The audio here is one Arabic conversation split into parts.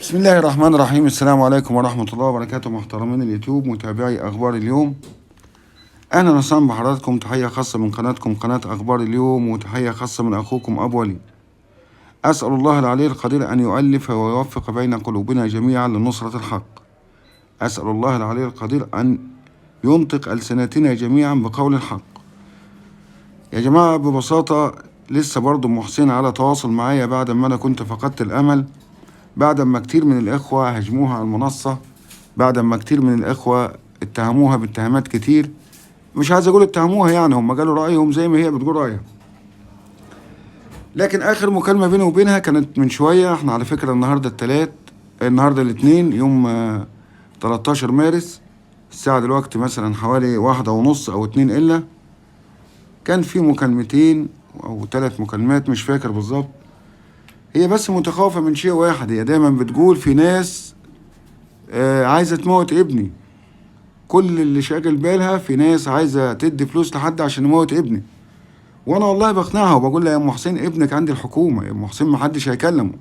بسم الله الرحمن الرحيم. السلام عليكم ورحمة الله وبركاته. محترمين اليوتيوب، متابعي أخبار اليوم، أهلا وسهلا بحضراتكم. تحية خاصة من قناتكم قناة أخبار اليوم، وتحية خاصة من أخوكم أبو وليد. أسأل الله العلي القدير أن يؤلف ويوفق بين قلوبنا جميعا لنصرة الحق. أسأل الله العلي القدير أن ينطق ألسنتنا جميعا بقول الحق. يا جماعة ببساطة لسه برضو محسن على تواصل معايا بعد ما أنا كنت فقدت الأمل، بعد ما كتير من الإخوة هجموها على المنصة، بعد ما كتير من الإخوة اتهموها باتهامات كتير. مش عايز أقول اتهموها، يعني هم قالوا رأيهم زي ما هي بتقول رأيها. لكن آخر مكالمة بيني وبينها كانت من شوية. احنا على فكرة النهاردة الاثنين يوم 13 مارس، الساعة دلوقتي مثلا حوالي 1:30 أو 2 إلا. كان في مكالمتين أو 3 مكالمات مش فاكر بالظبط. هي بس متخوفة من شيء واحد، هي دايما بتقول في ناس عايزة تموت ابني. كل اللي شاغل بالها في ناس عايزة تدي فلوس لحد عشان يموت ابني. وانا والله بقنعها وبقول لها يا ام حسين ابنك عند الحكومة، يا ام حسين محدش هيكلمه.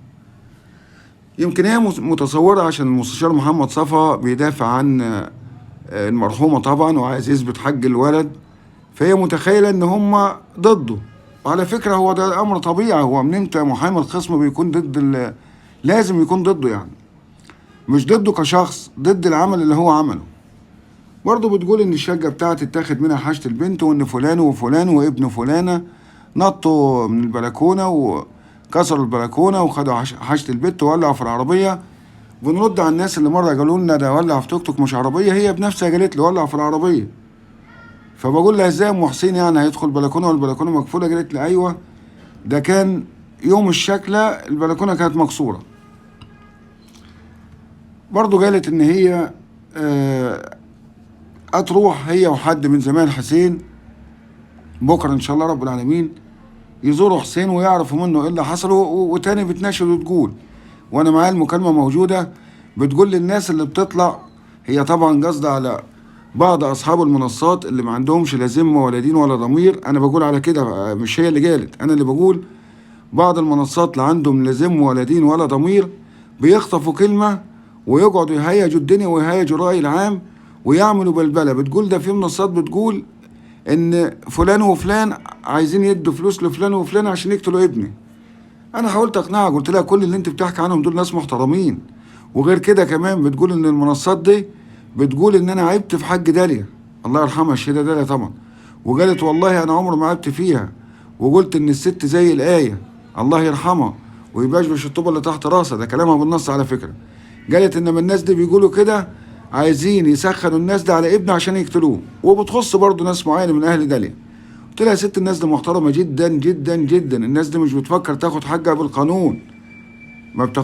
يمكن هي متصورة عشان المستشار محمد صفا بيدافع عن المرحومة طبعا وعايز يثبت حق الولد، فهي متخيلة ان هم ضده. وعلى فكرة هو ده امر طبيعي، هو من امتى محامي الخصم بيكون ضد لازم يكون ضده، يعني مش ضده كشخص، ضد العمل اللي هو عمله. برضه بتقول ان الشقة بتاعتي اتاخد منها حاجة البنت، وان فلان وفلان وابن فلانة نطوا من البلكونة وكسروا البلكونة وخدوا حاجة البنت وولعوا في العربية. بنرد على الناس اللي مرة قالوا لنا ده ولع في توك توك مش عربية، هي بنفسها قالت لي ولع في العربية. فبقول لها ازاي ام حسين يعني هيدخل بلكونة والبلكونة مقفولة؟ قالت لي ايوه ده كان يوم الشكلة البلكونة كانت مكسورة. برضه قالت ان هي هتروح هي وحد من زمان حسين بكره ان شاء الله رب العالمين يزوروا حسين ويعرفوا منه ايه اللي حصل. وتاني بتناشد وتقول، وانا معايا المكالمه موجوده، بتقول للناس اللي بتطلع، هي طبعا قصدها على بعض اصحاب المنصات اللي ما عندهمش لا ذمه ولا دين ولا ضمير. انا بقول على كده، مش هي اللي قالت، انا اللي بقول. بعض المنصات لا عندهم لا ذمه ولا دين ولا ضمير، بيخطفوا كلمه ويقعدوا يهيجوا الدنيا ويهيجوا الراي العام ويعملوا بلبله. بتقول ده في منصات بتقول ان فلان وفلان عايزين يدوا فلوس لفلان وفلان عشان يقتلوا ابني. انا حاولت اقنعها، قلت لها كل اللي انت بتحكي عنهم دول ناس محترمين. وغير كده كمان بتقول ان المنصات دي بتقول ان انا عبت في حق داليا، الله يرحمها الشهيده داليا طبعا. وقالت والله انا عمري ما عبت فيها، وقلت ان الست زي الايه الله يرحمها ويبشبش الطوبه اللي تحت راسها. ده كلامها بالنص على فكره. قالت انما الناس دي بيقولوا كده عايزين يسخنوا الناس ده على ابنه عشان يقتلوه، وبتخص برضه ناس معينه من اهل داليا. قلت لها يا ست الناس دي محترمه جدا جدا جدا، الناس دي مش بتفكر تاخد حقها بالقانون،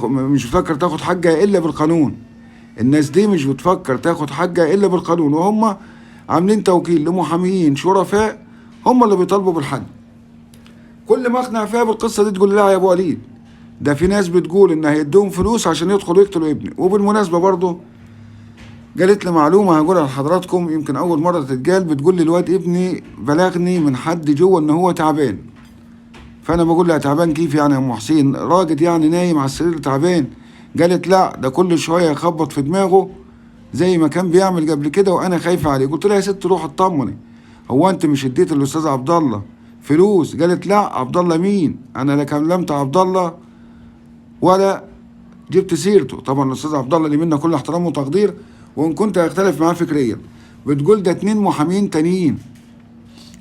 مش بتفكر تاخد حقها الا بالقانون. الناس دي مش بتفكر تاخد حقها الا بالقانون، وهم عاملين توكيل لمحاميين شرفاء هم اللي بيطالبوا بالحل. كل ما اقنع فيها بالقصه دي تقول لا يا ابو وليد ده في ناس بتقول ان هيدوهم فلوس عشان يدخلوا يقتلوا ابني. وبالمناسبه برضه قالت لي معلومه هقولها لحضراتكم، يمكن اول مره تتقال. بتقول لي الواد ابني بلغني من حد جوه ان هو تعبان. فانا بقول لها تعبان كيف يعني يا ام حسين؟ راجل يعني نايم على السرير تعبان؟ قالت لا ده كل شويه يخبط في دماغه زي ما كان بيعمل قبل كده وانا خايفه عليه. قلت لها يا ست روح اطمني، هو انت مش اديت الاستاذ عبد الله فلوس؟ قالت لا عبد الله مين؟ انا لا كلمت عبد الله ولا جبت سيرته. طبعا الاستاذ عبد الله اللي منا كل احترام وتقدير وان كنت اختلف معاه فكريا. بتقول ده 2 محامين تانيين،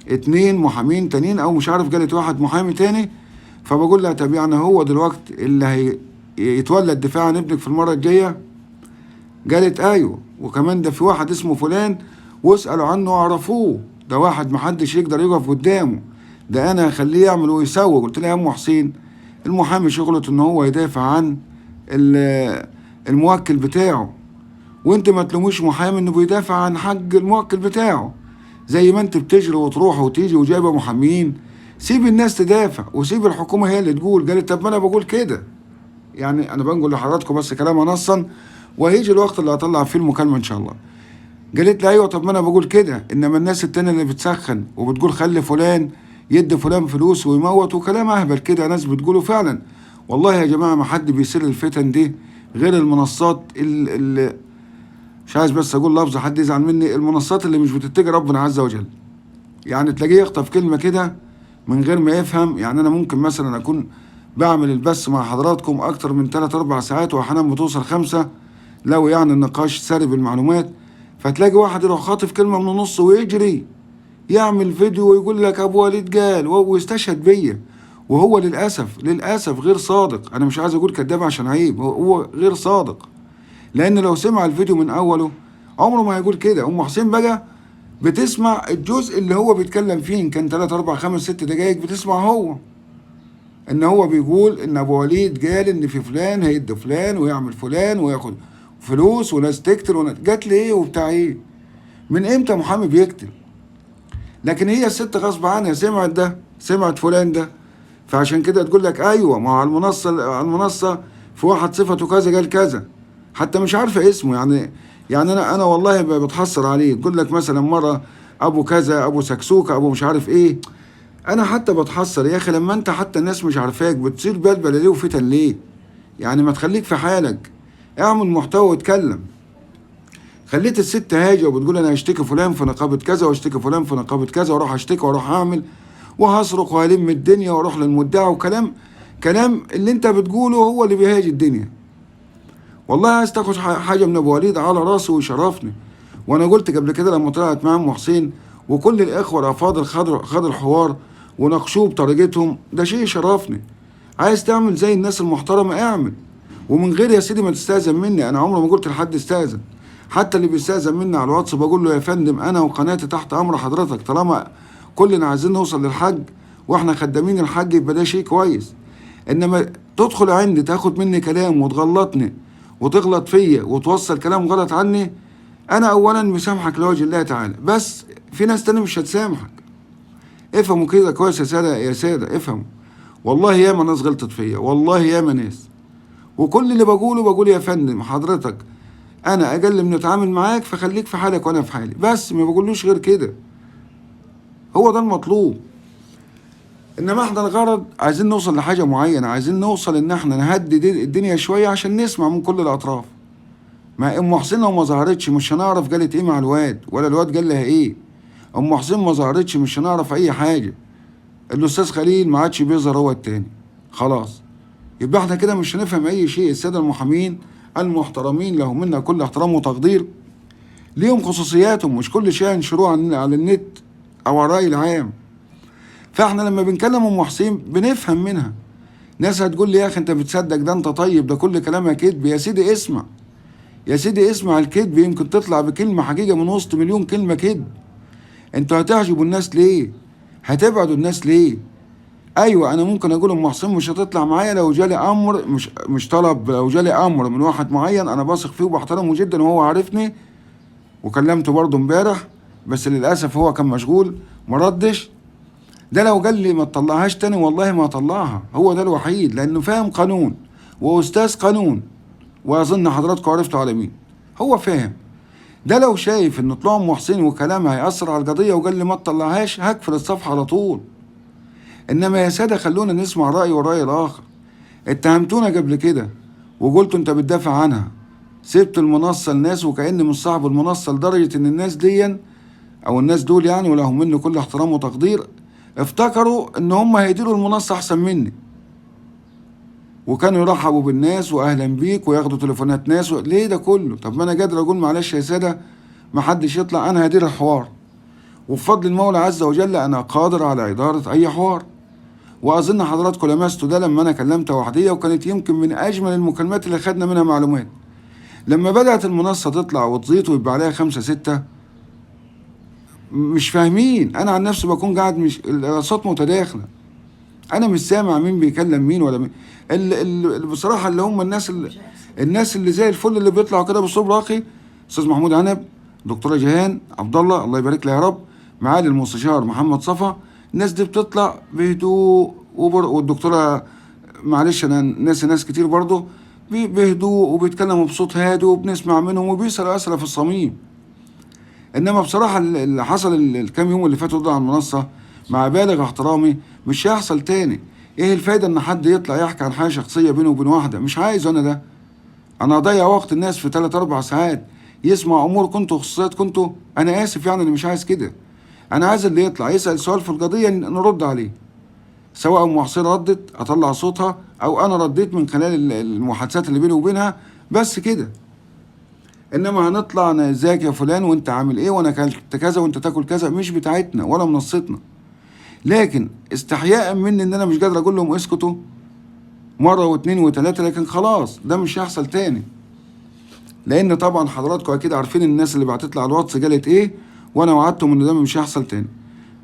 2 محامين تانيين او مش عارف، قالت واحد محامي تاني. فبقول لها طب يعني هو دلوقتي اللي هيتولى الدفاع عن ابنك في المره الجايه؟ قالت ايوه، وكمان ده في واحد اسمه فلان واسالوا عنه اعرفوه، ده واحد محدش يقدر يقف قدامه، ده انا هخليه يعمل ويسوي. قلت لها يا ام حسين المحامي شغلته ان هو يدافع عن الموكل بتاعه، وانت ما تلوميش محامي انه بيدافع عن حق الموكل بتاعه. زي ما انت بتجري وتروح وتيجي وجايبه محامين، سيب الناس تدافع وسيب الحكومه هي اللي تقول. قالت طب ما انا بقول كده، يعني انا بنقول لحضراتكم بس كلام نصا، وهيجي الوقت اللي هطلع فيه المكالمه ان شاء الله. قالت لي ايوه طب ما انا بقول كده، انما الناس التانية اللي بتسخن وبتقول خلي فلان يدي فلان فلوس ويموت وكلام اهبل كده ناس بتقوله فعلا. والله يا جماعه ما حد بيسر الفتن دي غير المنصات اللي مش عايز بس اقول لفظ حد يزعل مني، المنصات اللي مش بتتقي ربنا عز وجل. يعني تلاقيه يخطف كلمة كده من غير ما يفهم. يعني انا ممكن مثلا اكون بعمل البث مع حضراتكم اكتر من 3 4 ساعات، واحيانا بتوصل 5 لو يعني النقاش ساري بالمعلومات، فتلاقي واحد يروح خاطف كلمة من النص ويجري يعمل فيديو ويقول لك ابو وليد قال ويستشهد بيا، وهو للاسف غير صادق. انا مش عايز اقول كذاب عشان عيب، هو غير صادق. لان لو سمع الفيديو من اوله عمره ما هيقول كده. ام حسين بقى بتسمع الجزء اللي هو بيتكلم فيه، ان كان 3 4 5 6 دقايق بتسمع هو ان هو بيقول ان ابو وليد قال ان في فلان هيدي فلان ويعمل فلان وياخد فلوس وناس تقتل وناس جات لي ايه وبتاع ايه. من امتى محامي بيقتل؟ لكن هي الست غصب عنها سمعت ده، سمعت فلان ده، فعشان كده تقول لك ايوه ما هو على المنصه في واحد صفته كذا قال كذا، حتى مش عارفه اسمه. يعني انا والله بتحسر عليه. تقول لك مثلا مره ابو كذا، ابو سكسوكه، ابو مش عارف ايه. انا حتى بتحسر يا اخي لما انت حتى الناس مش عارفاك بتصير بلبله ليه وفتن ليه؟ يعني ما تخليك في حالك، اعمل محتوى واتكلم. خليت الست هاجة وبتقول انا هشتكي فلان في نقابه كذا واشتكي فلان في نقابه كذا واروح اشتكي واروح اعمل وهصرخ وهلم الدنيا واروح للمدعي، وكلام اللي انت بتقوله هو اللي بيهاج الدنيا. والله عايز تاخد حاجه من ابو وليد على راسه ويشرفني. وانا قلت قبل كده لما طلعت مع ام حسين وكل الاخوه الافاضل خدوا الحوار وناقشوه بطريقتهم، ده شيء يشرفني. عايز تعمل زي الناس المحترمه اعمل، ومن غير يا سيدي ما تستاذن مني. انا عمري ما قلت لحد استاذن، حتى اللي بيستاذن مني على الواتس بقول له يا فندم انا وقناتي تحت امر حضرتك، طالما كلنا عايزين نوصل للحج واحنا خدامين الحج يبقى ده شيء كويس. انما تدخل عندي تاخد مني كلام وتغلطني وتغلط فيا وتوصل كلام غلط عني، انا اولا مسامحك لوجه الله تعالى، بس في ناس تانية مش هتسامحك. افهموا كده كويس يا ساده، يا ساده افهموا. والله ياما ناس غلطت فيا، والله ياما ناس، وكل اللي بقوله بقول يا فندم حضرتك انا اقل من اتعامل معاك فخليك في حالك وانا في حالي، بس ما بقولوش غير كده. هو ده المطلوب. انما احنا الغرض عايزين نوصل لحاجه معينه، عايزين نوصل ان احنا نهدي الدنيا شويه عشان نسمع من كل الاطراف. ما ام حسين لو ما ظهرتش مش هنعرف قالت ايه مع الواد ولا الواد قال لها ايه. ام حسين ما ظهرتش مش هنعرف اي حاجه. الاستاذ خليل ما عادش بيظهر هو التاني خلاص، يبقى احنا كده مش هنفهم اي شيء. الساده المحامين المحترمين لهم منا كل احترام وتقدير، ليهم خصوصياتهم، مش كل شيء ينشروه على النت او على الراي العام. فاحنا لما بنكلم ام حسين بنفهم منها. ناس هتقول لي يا اخي انت بتصدق ده، انت طيب، ده كل كلامها كذب. يا سيدي اسمع، يا سيدي اسمع الكذب، يمكن تطلع بكلمه حقيقه من وسط مليون كلمه كذب. انتوا هتعجبوا الناس ليه؟ هتبعدوا الناس ليه؟ ايوه انا ممكن اقول ام حسين مش هتطلع معايا لو جالي امر، مش طلب، لو جالي امر من واحد معين انا بثق فيه وبحترمه جدا وهو عارفني، وكلمته برضه امبارح بس للاسف هو كان مشغول ما ردش. ده لو قال لي ما تطلعهاش تاني والله ما اطلعها، هو ده الوحيد، لانه فاهم قانون واستاذ قانون، واظن حضراتكم عرفتوا على مين هو فاهم. ده لو شايف ان طلوع ام حسين وكلامها هيأثر على القضيه وقال لي ما تطلعهاش هقفل الصفحه على طول. انما يا ساده خلونا نسمع راي والراي الاخر. اتهمتونا قبل كده وقلتوا انت بتدافع عنها، سبت المنصه لناس وكأن مش صاحب المنصه، لدرجه ان الناس دي او الناس دول يعني ولهم مني كل احترام وتقدير افتكروا ان هم هيديروا المنصه احسن مني، وكانوا يرحبوا بالناس واهلا بيك وياخدوا تليفونات ناس ليه ده كله؟ طب ما انا قادر اقول معلش يا ساده ما حدش يطلع، انا هدير الحوار، وبفضل المولى عز وجل انا قادر على اداره اي حوار. واظن حضراتكم لمستوا ده لما انا كلمت وحديه، وكانت يمكن من اجمل المكالمات اللي خدنا منها معلومات. لما بدات المنصه تطلع وتزيط ويبقى عليها 5 6 مش فاهمين، انا عن نفسي بكون قاعد مش الاصوات متداخله، انا مش سامع مين بيكلم مين ولا مين. بصراحه اللي هم الناس اللي زي الفل اللي بيطلعوا كده باسلوب راقي، استاذ محمود عنب، دكتوره جيهان عبد الله يبارك لها يا رب، معالي المستشار محمد صفا، الناس دي بتطلع بهدوء، والدكتوره معلش انا ناسي ناس كتير برضه بهدوء وبيتكلموا بصوت هادي وبنسمع منهم وبيسالوا اسئله في الصميم. انما بصراحه اللي حصل الكام يوم اللي فاتوا ده على المنصه مع بالغ احترامي مش هيحصل تاني. ايه الفايده ان حد يطلع يحكي عن حاجه شخصيه بينه وبين واحده؟ مش عايز انا ده. انا اضيع وقت الناس في 3 4 ساعات يسمع امور كنتوا خصوصيات كنتوا؟ انا اسف يعني، انا مش عايز كده. انا عايز اللي يطلع يسال سؤال في القضيه نرد عليه، سواء ام حسين ردت اطلع صوتها او انا رديت من خلال المحادثات اللي بيني وبينها، بس كده. انما هنطلع انا ازيك يا فلان وانت عامل ايه وانا اكلت كذا وانت تاكل كذا، مش بتاعتنا ولا منصتنا. لكن استحياء مني ان انا مش قادر اقول لهم اسكتوا مره واثنين وثلاثه، لكن خلاص ده مش هيحصل تاني. لان طبعا حضراتكم اكيد عارفين الناس اللي بعتت لي على الواتس قالت ايه، وانا وعدتهم ان ده مش هيحصل تاني.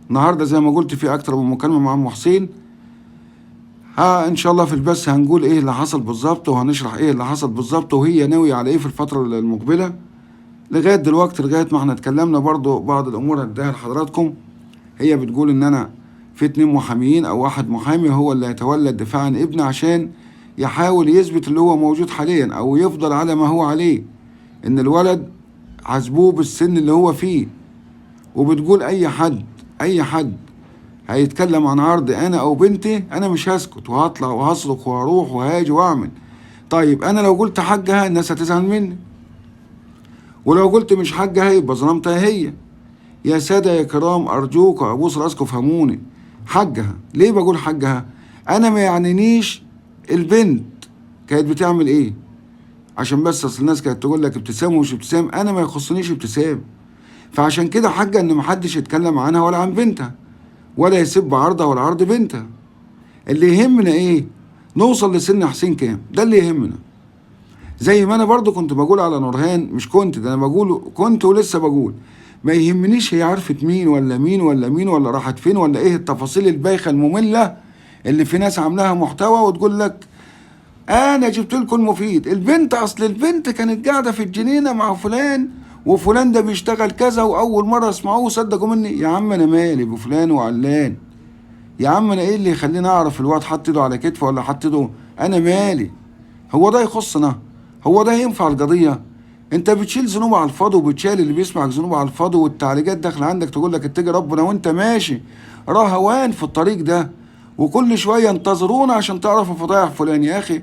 النهارده زي ما قلت في اكتر من مكالمه مع ام حسين، ان شاء الله في البث هنقول ايه اللي حصل بالظبط وهنشرح ايه اللي حصل بالظبط وهي ناويه على ايه في الفتره المقبله. لغايه دلوقتي لغايه ما احنا اتكلمنا برضو بعض الامور هديها لحضراتكم. هي بتقول ان انا في 2 محاميين او 1 محامي هو اللي هيتولى الدفاع عن ابني عشان يحاول يثبت اللي هو موجود حاليا او يفضل على ما هو عليه، ان الولد عذبوه بالسن اللي هو فيه. وبتقول اي حد هيتكلم عن عرض انا او بنتي انا مش هسكت، وهطلع وهصرخ وهروح وهاجي واعمل. طيب انا لو قلت حاجها الناس هتزعل مني، ولو قلت مش حاجها يبقى ظلمتها هي. يا ساده يا كرام ارجوك ابوس راسكم فهموني، حاجها ليه بقول حاجها؟ انا ما يعنينيش البنت كانت بتعمل ايه، عشان بس اصل الناس كانت تقول لك ابتسام ومش ابتسام، انا ما يخصنيش ابتسام. فعشان كده حاجه ان محدش يتكلم عنها ولا عن بنتها، ولا يسب عرضها ولا عرض بنتها. اللي يهمنا ايه؟ نوصل لسن حسين كام، ده اللي يهمنا. زي ما انا برضو كنت بقول على نورهان، مش كنت، ده انا بقول كنت ولسه بقول، ما يهمنيش هي عرفت مين ولا مين ولا مين ولا راحت فين ولا ايه التفاصيل البايخه الممله اللي في ناس عاملاها محتوى وتقول لك انا جبت لكم المفيد. البنت اصل البنت كانت قاعده في الجنينه مع فلان وفلان ده بيشتغل كذا واول مره اسمعوه وصدقوا مني. يا عم انا مالي بفلان وعلان، يا عم انا ايه اللي يخليني اعرف الواد حط ايده على كتفه ولا حط ايده؟ انا مالي، هو ده يخصنا؟ هو ده ينفع القضيه؟ انت بتشيل ذنوب على الفاضي وبتشيل اللي بيسمعك ذنوب على الفاضي، والتعليقات داخله عندك تقول لك اتقي ربنا وانت ماشي رهوان في الطريق ده، وكل شويه انتظرونا عشان تعرفوا فضايح فلان. يا اخي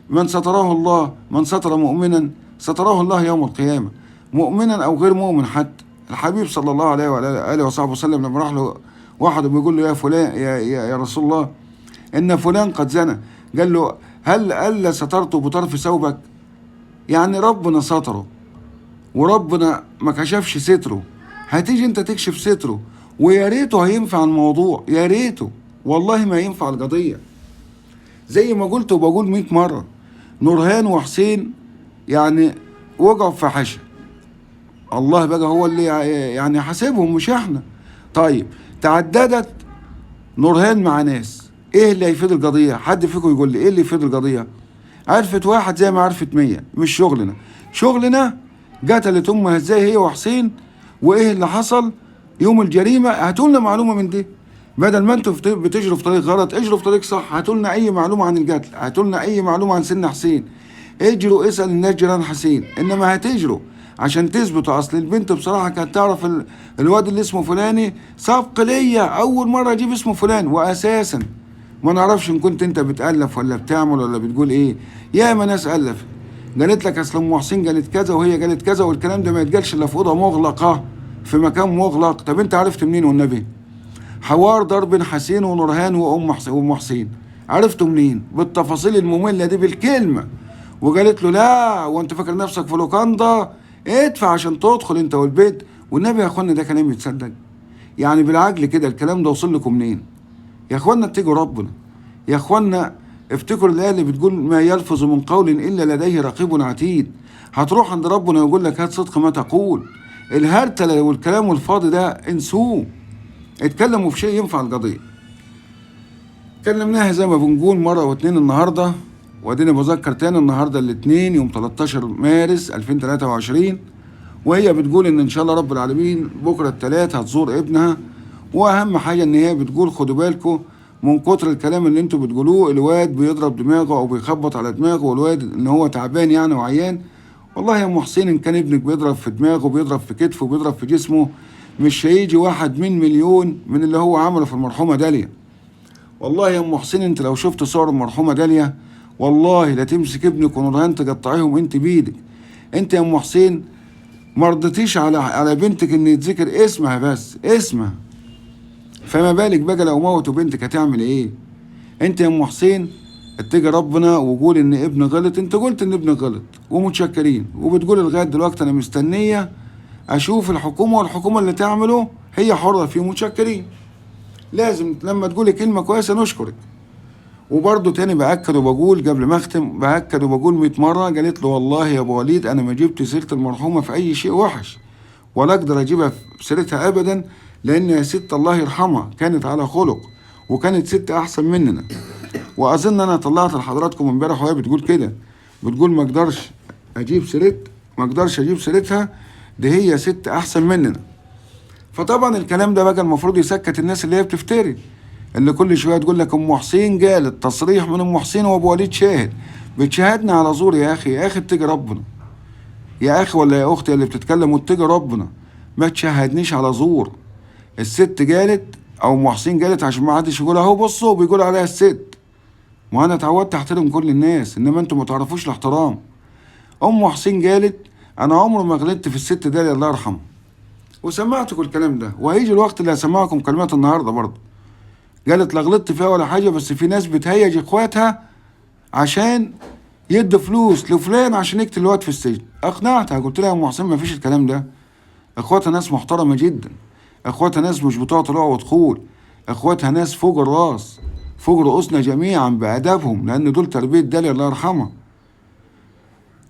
من ستره الله، من ستر مؤمنا ستره الله يوم القيامه، مؤمنا او غير مؤمن. حتى الحبيب صلى الله عليه وعلى اله وصحبه وسلم لما راح له واحد بيقول له يا فلان يا رسول الله ان فلان قد زنى، قال له هل الا سترته بطرف ثوبك؟ يعني ربنا ستره وربنا ما كشفش ستره، هتيجي انت تكشف ستره؟ ويا ريته هينفع الموضوع، يا ريته والله ما ينفع القضيه. زي ما قلت وبقول 100 مره، نورهان وحسين يعني وقعوا في فاحشه، الله بقى هو اللي يعني حاسبهم مش احنا. طيب تعددت نورهان مع ناس، ايه اللي هيفيد القضيه؟ حد فيكم يقول لي ايه اللي يفيد القضيه؟ عرفت واحد زي ما عرفت 100، مش شغلنا. شغلنا قتلت امها ازاي هي وحسين، وايه اللي حصل يوم الجريمه. هاتوا لنا معلومه من دي، بدل ما انتوا بتجروا في طريق غلط اجروا في طريق صح. هاتوا لنا اي معلومه عن القتل، هاتوا لنا اي معلومه عن سن حسين، اجروا اسال الناس جيران حسين. انما هتجروا عشان تثبتوا اصل البنت بصراحه كانت تعرف الواد اللي اسمه فلاني سبق ليا اول مره اجيب اسمه فلان، واساسا ما نعرفش ان كنت انت بتالف ولا بتعمل ولا بتقول ايه. يا ما ناس الفت قالت لك اصل ام حسين قالت كذا وهي قالت كذا، والكلام ده ما يتقالش الا في اوضه مغلقه في مكان مغلق. طب انت عرفت منين والنبي؟ حوار ضرب حسين ونورهان وام حسين، عرفتوا منين؟ بالتفاصيل الممله دي بالكلمه. وقالت له لا وانت فاكر نفسك في لوكاندا، ادفع عشان تدخل انت والبيت. والنبي يا اخوانا ده كلام يتصدق؟ يعني بالعقل كده الكلام ده وصل لكم منين؟ يا اخوانا اتقوا ربنا، يا اخوانا افتكروا الايه اللي بتقول ما يلفظ من قول الا لديه رقيب عتيد. هتروح عند ربنا ويقول لك هات صدق ما تقول. الهرتله والكلام الفاضي ده انسوه، اتكلموا في شيء ينفع القضيه. كلمناها زي ما بنقول مره واتنين النهارده، وادينا بذكر تاني النهارده الاثنين يوم 13 مارس 2023، وهي بتقول ان شاء الله رب العالمين بكره الثلاث هتزور ابنها. واهم حاجه ان هي بتقول خدوا بالكم من كتر الكلام اللي انتوا بتقولوه، الواد بيضرب دماغه او بيخبط على دماغه، والواد ان هو تعبان يعني وعيان. والله يا ام حسين ان كان ابنك بيضرب في دماغه بيضرب في كتفه بيضرب في جسمه مش هيجي 1 من مليون من اللي هو عمله في المرحومه داليا. والله يا ام حسين انت لو شفت صور المرحومه داليا والله لا تمسك ابنك ونورهان تقطعيهم انت بايدك. انت يا ام حسين ما رضيتيش على بنتك ان يتذكر اسمها، بس اسمها، فما بالك بقى لو موتوا بنتك هتعمل ايه؟ انت يا ام حسين اتقي ربنا وقول ان ابن غلط. انت قلت ان ابن غلط ومتشكرين، وبتقول لغايه دلوقتي انا مستنيه اشوف الحكومه، والحكومه اللي تعمله هي حره فيه، متشكرين. لازم لما تقولي كلمه كويسه نشكرك. وبرضه تاني باكد وبقول قبل ما اختم، باكد وبقول 100 مره، قالت له والله يا ابو وليد انا ما جبت سيره المرحومه في اي شيء وحش، ولا اقدر اجيبها في سيرتها ابدا، لان يا ست الله يرحمها كانت على خلق، وكانت ست احسن مننا. واظن انا طلعت لحضراتكم امبارح وهي بتقول كده، بتقول ما اقدرش اجيب سيرتها، دي هي ست احسن مننا. فطبعا الكلام ده بقى المفروض يسكت الناس اللي هي بتفتري، اللي كل شويه تقول لك ام حسين قالت، تصريح من ام حسين وابو وليد شاهد. بتشاهدنا على زور يا اخي، يا اخي اتقي ربنا يا اخي، ولا يا اختي اللي بتتكلم، واتقي ربنا، ما تشاهدنيش على زور. الست قالت او ام حسين قالت عشان ما حدش يقول اهو بصوا بيقول عليها الست. ما انا اتعودت احترم كل الناس، انما انتوا ما تعرفوش الاحترام. ام حسين قالت انا عمري ما غلطت في الست داليا الله يرحمها، وسمعتكم الكلام ده، وهيجي الوقت اللي هسمعكم كلمات النهارده برضه. قالت لا غلطت فيها ولا حاجه، بس في ناس بتهيج اخواتها عشان يدوا فلوس لفلان عشان يقتل الواد في السجن. اقنعتها، قلت لها يا ام حسين ما فيش الكلام ده، اخواتها ناس محترمه جدا، اخواتها ناس مش بتوع طلوع ودخول، اخواتها ناس فوق الراس، فوق رؤوسنا جميعا بادبهم، لان دول تربيه داليا الله يرحمها.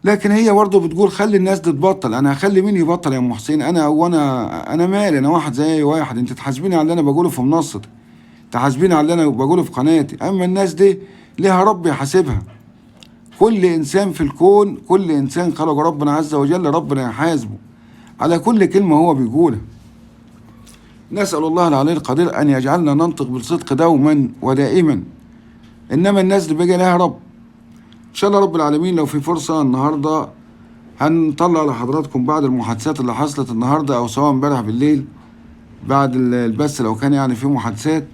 لكن هي برضه بتقول خلي الناس دي تبطل. انا هخلي مين يبطل يا ام حسين؟ انا مالي، انا واحد زي واحد، انت تحاسبيني على اللي انا بقوله في منصتي، تحاسبيني على اللي انا بقوله في قناتي، اما الناس دي ليها رب يحاسبها. كل انسان في الكون، كل انسان خلق ربنا عز وجل، ربنا يحاسبه على كل كلمه هو بيقولها. نسال الله العلي القدير ان يجعلنا ننطق بالصدق دوما ودائما، انما الناس اللي بقى لها رب. ان شاء الله رب العالمين لو في فرصه النهارده هنطلع لحضراتكم بعض المحادثات اللي حصلت النهارده، او سواء امبارح بالليل بعد البث لو كان يعني في محادثات.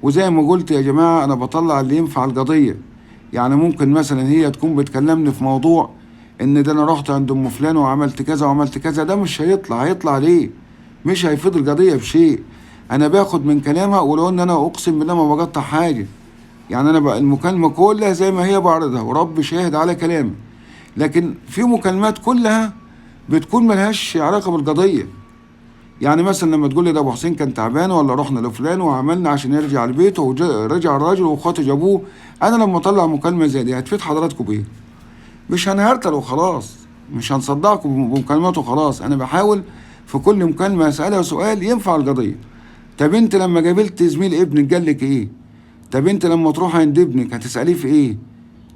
وزي ما قلت يا جماعه انا بطلع اللي ينفع القضيه. يعني ممكن مثلا هي تكون بتكلمني في موضوع ان ده انا رحت عند ام فلان وعملت كذا وعملت كذا، ده مش هيطلع ليه؟ مش هيفيد القضيه بشيء. انا باخد من كلامها، ولو ان انا اقسم بالله ما بقطع حاجه. يعني انا بقى المكالمه كلها زي ما هي بعرضها، ورب شاهد على كلامي. لكن في مكالمات كلها بتكون ملهاش علاقه بالقضيه. يعني مثلا لما تقول لي ده ابو حسين كان تعبان، ولا رحنا لفلان وعملنا عشان يرجع البيت، ورجع الراجل واخواته جابوه، انا لما اطلع مكالمه زي دي هتفيد حضراتكم بايه؟ مش هنهرتل وخلاص، مش هنصدقكم بمكالمات وخلاص. انا بحاول في كل مكالمه اسالها سؤال ينفع القضيه. طب انت لما قابلت زميل ابنك قال لك ايه؟ طب انت لما تروح عند ابنك هتساليه في ايه؟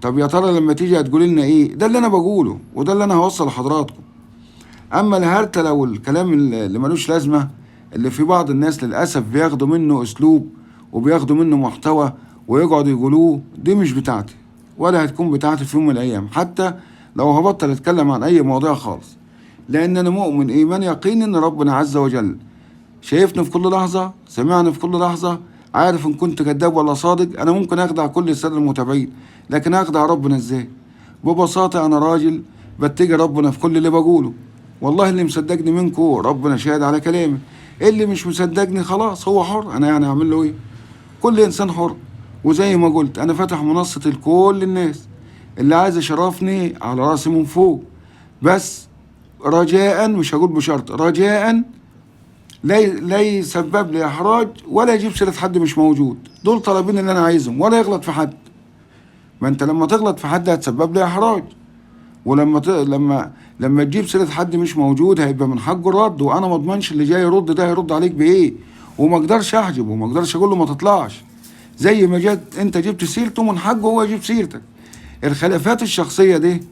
طب يا ترى لما تيجي هتقولي لنا ايه؟ ده اللي انا بقوله، وده اللي انا هوصل لحضراتكم. اما الهرتله والكلام اللي ملوش لازمه، اللي في بعض الناس للاسف بياخدوا منه اسلوب وبياخدوا منه محتوى ويقعدوا يقولوه، دي مش بتاعتي، ولا هتكون بتاعتي في يوم من الايام، حتى لو هبطل اتكلم عن اي مواضيع خالص. لان انا مؤمن ايمان يقين ان ربنا عز وجل شايفني في كل لحظه، سمعني في كل لحظه، عارف ان كنت كذاب ولا صادق. انا ممكن اخدع كل الساده المتابعين، لكن اخدع ربنا ازاي؟ ببساطه انا راجل بتجي ربنا في كل اللي بقوله. والله اللي مصدقني منكم ربنا شاهد على كلامي، اللي مش مصدقني خلاص هو حر، انا يعني اعمل له ايه؟ كل انسان حر. وزي ما قلت انا فاتح منصه لكل الناس، اللي عايز يشرفني على راسي من فوق، بس رجاء، مش هقول بشرط، رجاء لا يسبب لي احراج ولا يجيب سيره حد مش موجود. دول طلبين اللي انا عايزهم، ولا يغلط في حد. ما انت لما تغلط في حد هتسبب لي احراج، ولما لما تجيب سيره حد مش موجود هيبقى من حقه الرد، وانا ما اضمنش اللي جاي يرد ده هيرد عليك بايه، وما اقدرش احجبه، وما اقدرش اقول له ما تطلعش. زي ما انت جبت سيرته من حقه هو يجيب سيرتك. الخلافات الشخصيه دي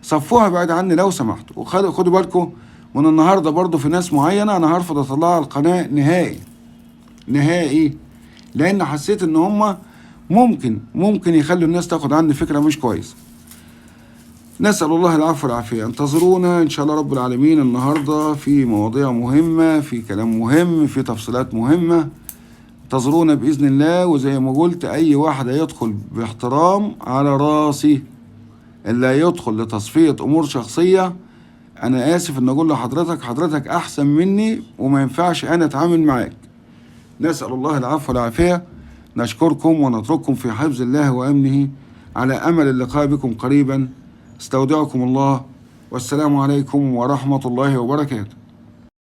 صفوها بعد عني لو سمحتوا. وخدوا بالكم من النهارده برضو في ناس معينه انا هرفض اطلعها على القناه نهائي، لان حسيت ان هم ممكن يخلوا الناس تاخد عني فكره مش كويسه. نسأل الله العفو والعافية. انتظرونا إن شاء الله رب العالمين النهاردة في مواضيع مهمة، في كلام مهم، في تفصيلات مهمة. انتظرونا بإذن الله. وزي ما قلت أي واحد هيدخل باحترام على راسي، اللي هيدخل لتصفية أمور شخصية أنا آسف إن أقول لحضرتك، حضرتك أحسن مني وما ينفعش أنا أتعامل معاك. نسأل الله العفو والعافية. نشكركم ونترككم في حفظ الله وأمنه، على أمل اللقاء بكم قريبا. استودعكم الله، والسلام عليكم ورحمة الله وبركاته.